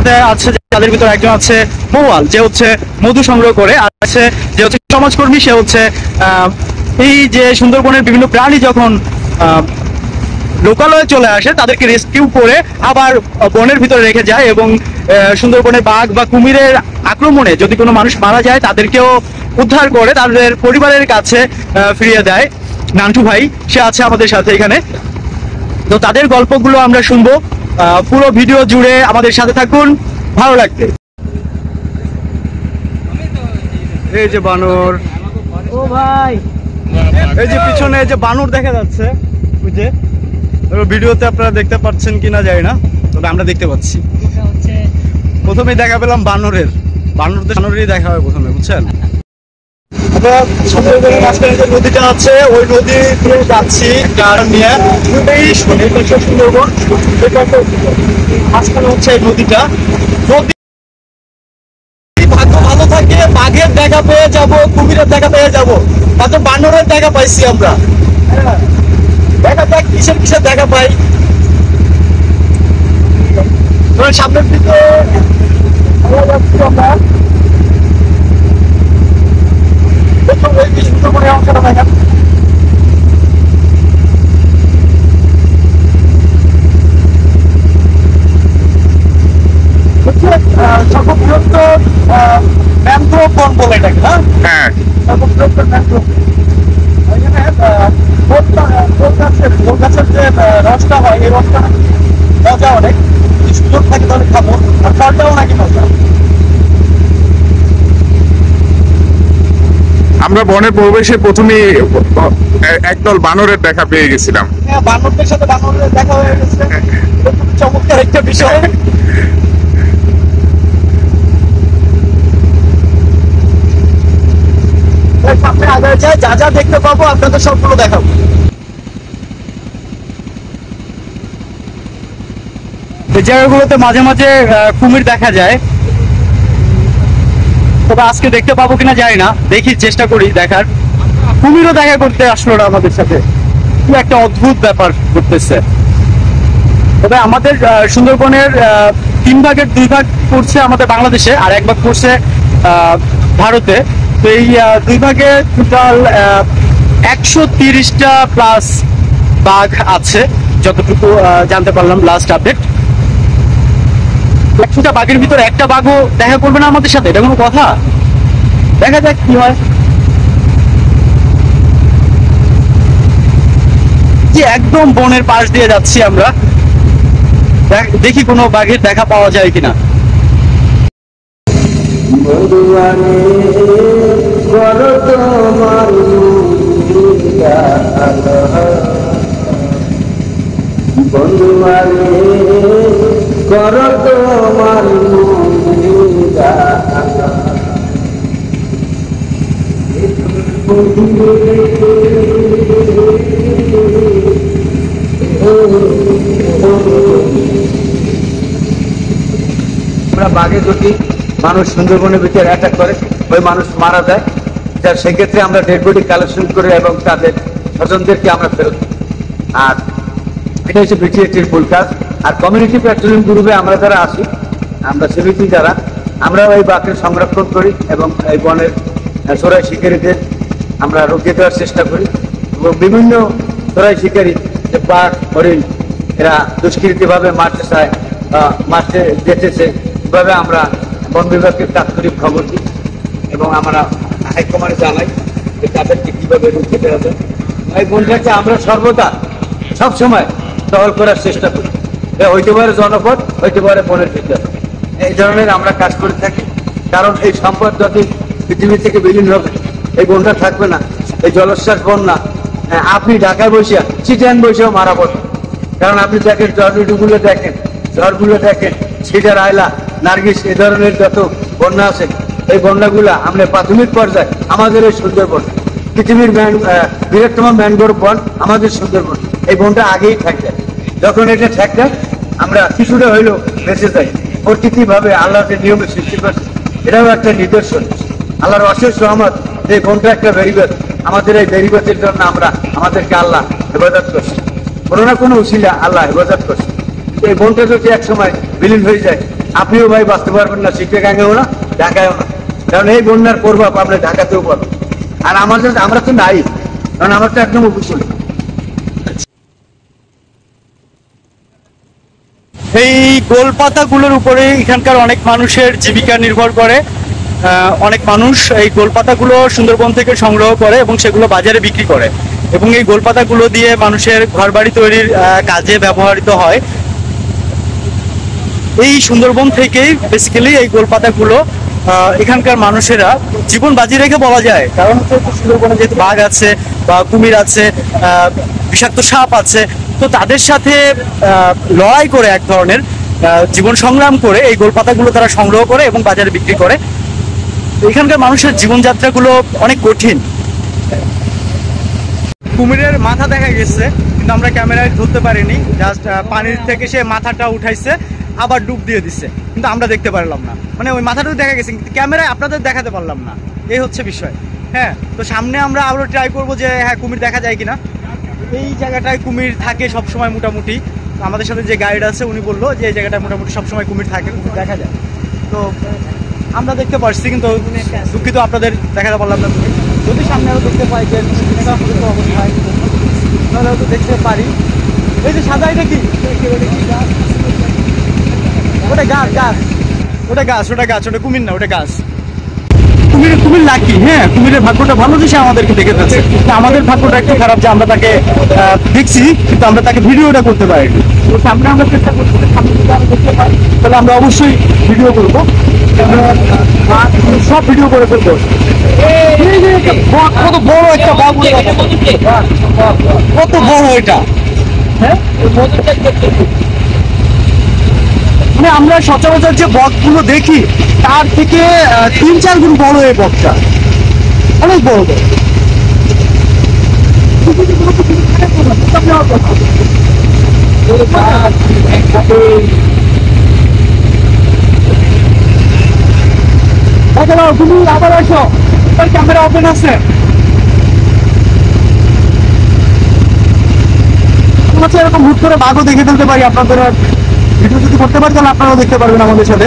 সাথে আছে যাদের ভিতরে একজন আছে মৌয়াল, যে হচ্ছে মধু সংগ্রহ করে, আর আছে যে হচ্ছে সমাজকর্মী, সে হচ্ছে এই যে সুন্দরবনের বিভিন্ন প্রাণী যখন লোকালয়ে চলে আসে তাদেরকে রেস্কিউ করে আবার বনের ভিতরে রেখে যায়, এবং সুন্দরবনে বাঘ বা কুমিরের আক্রমণে যদি কোনো মানুষ মারা যায় তাদেরকেও উদ্ধার করে তাদের পরিবারের কাছে ফিরিয়ে দেয়। নান্টু ভাই সে আছে আমাদের সাথে এখানে, তো তাদের গল্পগুলো আমরা শুনবো। পুরো ভিডিও জুড়ে আমাদের সাথে থাকুন, ভালো লাগবে। এই যে বানর, ও ভাই, এই যে পিছনে এই যে বানর দেখা যাচ্ছে, ওই যে ভিডিওতে আপনারা দেখতে পাচ্ছেন কিনা জানি না, তবে আমরা দেখতে পাচ্ছি। প্রথমেই দেখা পেলাম বানরদেরই দেখা হয় প্রথমে, বুঝছেন। আমরা সুন্দরবনের মাঝখানে যে নদীটা আছে ওই নদী দিয়ে যাচ্ছি গাড়ি নিয়ে, সুন্দরবন মাঝখানে হচ্ছে এই নদীটা। নদী ভাগ্য ভালো থাকে বাঘের দেখা পেয়ে যাব, কুমিরের দেখা পেয়ে যাব, মাত্র বানরের দেখা পাইছি আমরা। দেখা যাক কিসের দেখা পাই। সামনের দিকে আমরা সুন্দরবনের অংশটা দেখেন। সর্ববৃহত্তর ম্যানগ্রোভ বন বলে এটাকে, হ্যাঁ সর্ববৃহত্তর ম্যানগ্রোভ। ওই গাছের যে রসটা হয় এই রসটা মজা অনেক, সুযোগ থাকে তাহলে খাবো, আর ফলটাও নাকি মজা। আমরা বনে প্রবেশে প্রথমেই একদল বানরের দেখা পেয়ে গেছিলাম। হ্যাঁ, বানরদের সাথে বানরের দেখা হয়ে গেছে, চমৎকার একটা বিষয়। সামনে আগে যায়, যা যা দেখতে পাবো আপনাদের সবগুলো দেখাবো। এই জায়গাগুলোতে মাঝে মাঝে কুমির দেখা যায়, তবে আজকে দেখতে পাবো কিনা জানি না, দেখি চেষ্টা করি দেখার। কুমিরও দেখা করতে আসলো না আমাদের সাথে, কি একটা অদ্ভুত ব্যাপার করতেছে। তবে আমাদের সুন্দরবনের 3 ভাগের 2 ভাগ পড়ছে আমাদের বাংলাদেশে, আর 1 ভাগ পড়ছে ভারতে। তো এই 2 ভাগে টোটাল 130টা প্লাস বাঘ আছে যতটুকু জানতে পারলাম লাস্ট আপডেট। 100টা বাঘের ভিতরে একটা বাঘও দেখা করবে না আমাদের সাথে, এটা কোনো কথা? দেখা যাক কি হয়। যে একদম বনের পাশ দিয়ে যাচ্ছি আমরা, দেখি কোনো বাঘের দেখা পাওয়া যায় কিনা। বাঘে যদি মানুষ সুন্দরবনের ভিতরে অ্যাটাক করে, ওই মানুষ মারা যায়, যা সেক্ষেত্রে আমরা ডেড বডি কালেকশন করে এবং তাদের স্বজনদেরকে আমরা ফেরত। আর এটা হচ্ছে বিটিএটির ফুল কাজ। আর কমিউনিটি পেট্রোলিং গ্রুপে আমরা যারা আসি, আমরা সিভিটি যারা, আমরাও এই বাঘের সংরক্ষণ করি এবং এই বনের চোরাই শিকারীদের আমরা রুখে দেওয়ার চেষ্টা করি। এবং বিভিন্ন চোরাই শিকারী যে বাঘ হরিণ এরা দুষ্কৃতিভাবে মারতে চায়, মারতে যেতেছে, এভাবে আমরা বন বিভাগকে তাৎক্ষণিক খবর দিই এবং আমরা হাইকমান্ডে জানাই যে তাদেরকে কীভাবে রুখে দেওয়া যায়। এই বনটাকে আমরা সর্বদা সবসময় টহল করার চেষ্টা করি। হইতে পারে জনপদ, হইতে পারে বনের ভিতর, এই ধরনের আমরা কাজ করে থাকি। কারণ এই সম্পদ যদি পৃথিবী থেকে বিলীন হবে, এই বনটা থাকবে না। এই জলোচ্ছ্বাস বন্যা আপনি ঢাকায় বসিয়া চিটান বসেও মারা পড়বেন। কারণ আপনি দেখেন ঝড়গুলো দেখেন, ঝড়গুলো দেখেন, সিডার, আইলা, নার্গিস, এই ধরনের যত বন্যা আছে, এই বন্যাগুলা আমরা প্রাথমিক পর্যায়ে আমাদের এই সুন্দরবন, পৃথিবীর বৃহত্তম ম্যানগ্রোভ বন আমাদের সুন্দরবন, এই বনটা আগেই থাকবে। যখন এটা থাকবে আমরা কিছুটা হইলেও বেঁচে যাই। প্রকৃতিভাবে আল্লাহ যে নিয়মে সৃষ্টি করছে, এটাও একটা নিদর্শন। আল্লাহর অশেষ রহমত, এই বনটা একটা বেরিবাদ। আমাদের এই বেরিবাদের জন্য আমরা আমাদেরকে আল্লাহ হেফাজত করছি, কোনো না কোনো উসিলা আল্লাহ হেফাজত করছে। এই বনটা যদি এক সময় বিলীন হয়ে যায়, আপনিও ভাই বাঁচতে পারবেন না চিটাগাঙ্গেও না, ঢাকায়ও না। কারণ এই বন্যার প্রভাব আপনি ঢাকাতেও পাবেন। আর আমরা তো নাই, কারণ আমরা তো একদম উপকূলে। এই গোলপাতাগুলোর উপরে এখানকার অনেক মানুষের জীবিকা নির্ভর করে। অনেক মানুষ এই গোলপাতাগুলো সুন্দরবন থেকে সংগ্রহ করে এবং সেগুলো বাজারে বিক্রি করে, এবং এই গোলপাতাগুলো দিয়ে মানুষের ঘরবাড়ি তৈরির কাজে ব্যবহৃত হয়। এই সুন্দরবন থেকেই বেসিক্যালি এই গোলপাতাগুলো এখানকার মানুষেরা জীবন বাজি রেখে বলা যায়, কারণ সুন্দরবনে যেহেতু বাঘ আছে বা কুমির আছে, বিষাক্ত সাপ আছে, তো তাদের সাথে লড়াই করে এক ধরনের জীবন সংগ্রাম করে এই গোলপাতাগুলো তারা সংগ্রহ করে এবং বাজারে বিক্রি করে। এখানকার মানুষের জীবনযাত্রাগুলো অনেক কঠিন। কুমিরের মাথা দেখা গেছে, কিন্তু আমরা ক্যামেরায় ধরতে পারিনি। জাস্ট পানির থেকে সে মাথাটা উঠাইছে, আবার ডুব দিয়ে দিচ্ছে, কিন্তু আমরা দেখতে পারলাম না। মানে ওই মাথাটাও দেখা গেছে, কিন্তু ক্যামেরায় আপনাদের দেখাতে পারলাম না, এই হচ্ছে বিষয়। হ্যাঁ, তো সামনে আমরা আরও ট্রাই করবো যে হ্যাঁ কুমির দেখা যায় কিনা। এই জায়গাটায় কুমির থাকে সবসময় মোটামুটি। আমাদের সাথে যে গাইড আছে উনি বললো যে এই জায়গাটায় মোটামুটি সবসময় কুমির থাকে, কুমির দেখা যায়। তো আমরা দেখতে পারছি, কিন্তু দুঃখিত আপনাদের দেখাতে পারলাম না। যদি সামনে আরও দেখতে পাই যে অবস্থায় তাহলে হয়তো দেখতে পারি। এই যে সাদা, এটা কি? ওটা গাছ, গাছ, ওটা গাছ, ওটা গাছ, ওটা কুমির না, ওটা গাছ। কুমির লাকি। হ্যাঁ, কুমিরের ভাগ্যটা ভালো যে সে আমাদেরকে দেখে যাচ্ছে। আমাদের ভাগ্যটা একটু খারাপ যে আমরা তাকে দেখছি, কিন্তু আমরা তাকে ভিডিওটা করতে পারিনি। তো সামনে আমরা চেষ্টা করছি, সামনে যদি আমরা দেখতে পাই তাহলে আমরা অবশ্যই ভিডিও করবো, সব ভিডিও করে ফেলবো। কত বড় একটা বাঘ, কত বড় এটা! হ্যাঁ, মানে আমরা সচরাচর যে বকগুলো দেখি তার থেকে 3-4 গুণ বড় এই বকটা, অনেক বড়। তুমি আবার আসো, ক্যামেরা ওপেন আছে। এরকম হুট করে বাঘও দেখে ফেলতে পারি। আপনাদের ভিডিও যদি করতে পারি তাহলে আপনারাও দেখতে পারবেন আমাদের সাথে।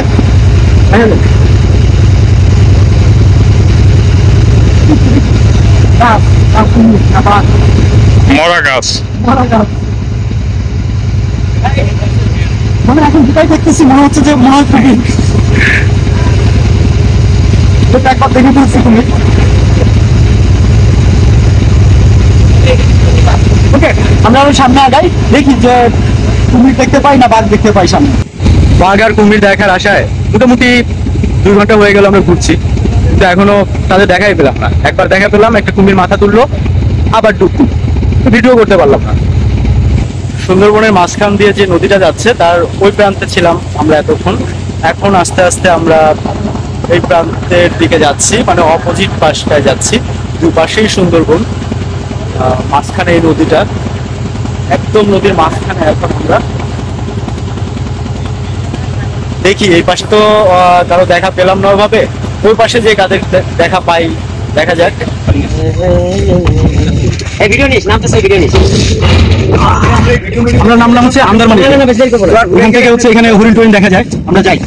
মরা গাছ। মানে এখন যেটাই দেখতেছি মনে হচ্ছে যে মনে হয় কুমির। একবার দেখে ফেলছি কুমির। ওকে, আমরা আরো সামনে আগাই, দেখি যে কুমির দেখতে পাই না বাঘ দেখতে পাই সামনে। বাঘ আর কুমির দেখার আশায় মোটামুটি 2 ঘন্টা হয়ে গেল আমরা ঘুরছি, কিন্তু এখনো তাদের দেখাই পেলাম না। একবার দেখা পেলাম, একটা কুমির মাথা তুললো, আবার ডুব দিল, ভিডিও করতে পারলাম না। সুন্দরবনের মাঝখান দিয়ে যে নদীটা যাচ্ছে তার ওই প্রান্তে ছিলাম আমরা এতক্ষণ। এখন আস্তে আস্তে আমরা এই প্রান্তের দিকে যাচ্ছি, মানে অপোজিট পাশটায় যাচ্ছি। দুপাশেই সুন্দরবন, মাঝখানে এই নদীটা, একদম নদীর মাঝখানে এখন আমরা। দেখি এই পাশে তো কারো দেখা পেলাম না ওইভাবে, ওই পাশে যে কাদের দেখা পাই দেখা যাক। আমরা নামলাম হচ্ছে আন্দারমানি, ওখান থেকে হচ্ছে এখানে হরিণ টরিণ দেখা যায়, আমরা যাই।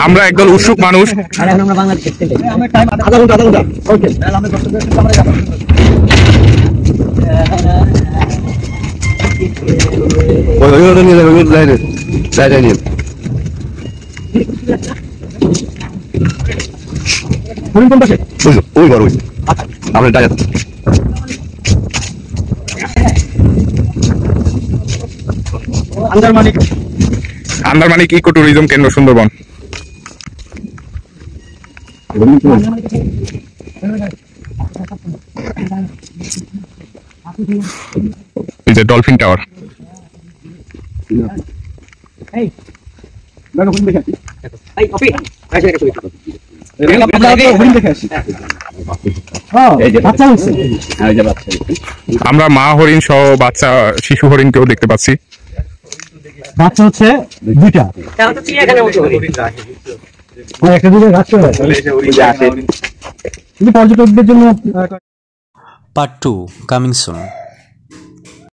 আমরা একদল উৎসুক মানুষ। আধা ঘন্টা ওকে। হরিণ কোন পাশে? ওই ঘর, ওই আচ্ছা, আমরা ডাইরেক্ট আন্দারমানিক ইকো ট্যুরিজম কেন্দ্র সুন্দরবন। এই যে ডলফিন টাওয়ার। আমরা মা হরিণ সহ বাচ্চা শিশু হরিণকেও দেখতে পাচ্ছি। বাচ্চা হচ্ছে 2টা, একটা দুটো রাখতে হয় পর্যটকদের জন্য। Part 2 coming soon.